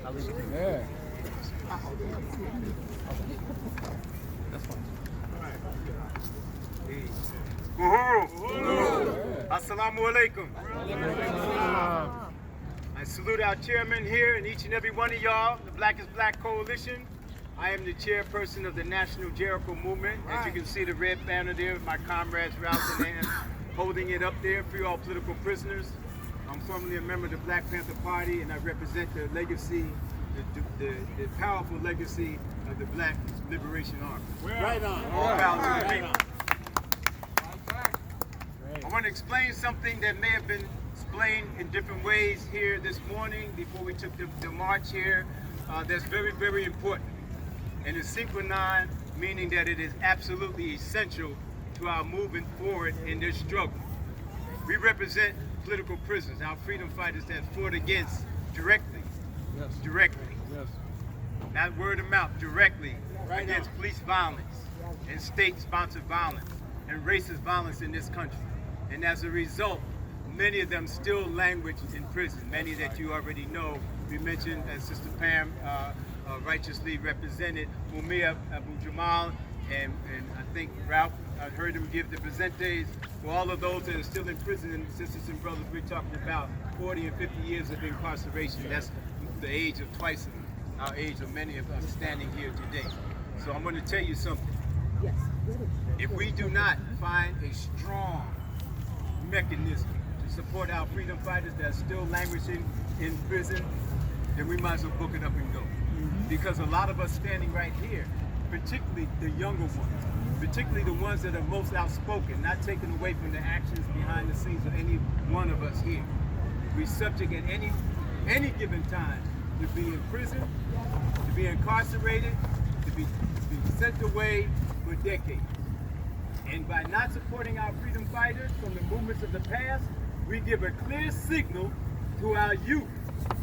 Yeah. Uhuru. Assalamu alaikum. I salute our chairman here and each and every one of y'all, the Black is Black Coalition. I am the chairperson of the National Jericho movement. As you can see the red banner there, my comrades rousing hands, holding it up there, free all political prisoners. I'm formerly a member of the Black Panther Party, and I represent the legacy, the powerful legacy of the Black Liberation Army. Right on. All power to the people. I want to explain something that may have been explained in different ways here this morning before we took the march here. That's very, very important. And it's synchronized, meaning that it is absolutely essential to our moving forward in this struggle. We represent political prisoners, our freedom fighters that fought against directly, not word of mouth, directly against police violence and state-sponsored violence and racist violence in this country. And as a result, many of them still languish in prison, many that you already know. We mentioned, as Sister Pam righteously represented, Mumia Abu Jamal, and I think Ralph, I heard him give the presentes for all of those that are still in prison. And sisters and brothers, we're talking about 40 and 50 years of incarceration. That's the age of twice our age of many of us standing here today. So I'm going to tell you something. If we do not find a strong mechanism to support our freedom fighters that are still languishing in prison, then we might as well book it up and go. Because a lot of us standing right here, particularly the younger ones, particularly the ones that are most outspoken, not taken away from the actions behind the scenes of any one of us here, we're subject at any given time to be in prison, to be incarcerated, to be sent away for decades. And by not supporting our freedom fighters from the movements of the past, we give a clear signal to our youth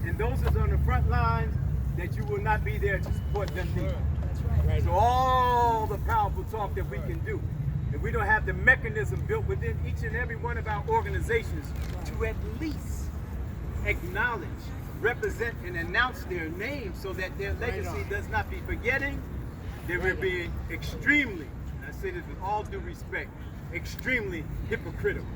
and those that are on the front lines that you will not be there to support them either. Right. So all the powerful talk that we can do, if we don't have the mechanism built within each and every one of our organizations to at least acknowledge, represent, and announce their names so that their legacy does not be forgetting, then we're being extremely, and I say this with all due respect, extremely hypocritical.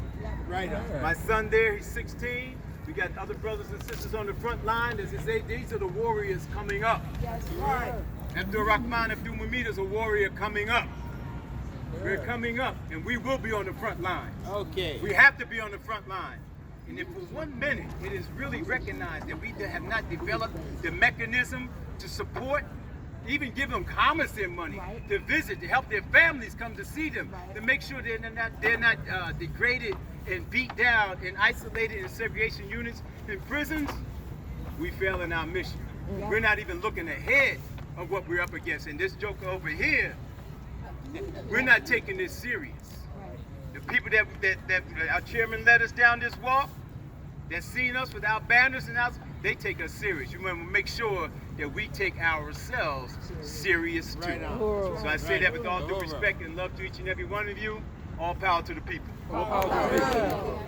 Right on. My son there, he's 16. We got other brothers and sisters on the front line. As they say, these are the warriors coming up. That's right. Abdulmumit is a warrior coming up. We're coming up, and we will be on the front line. Okay. We have to be on the front line. And if for 1 minute it is really recognized that we have not developed the mechanism to support, even give them commissary money to visit, to help their families come to see them, to make sure they're not degraded and beat down and isolated in segregation units in prisons, we fail in our mission. We're not even looking ahead of what we're up against. And this joker over here, we're not taking this serious. The people that our chairman led us down this walk, that seen us with our banners and us, they take us serious. You want to make sure that we take ourselves serious too. Right on. So I say that with all due respect and love to each and every one of you. All power to the people. All power to the people.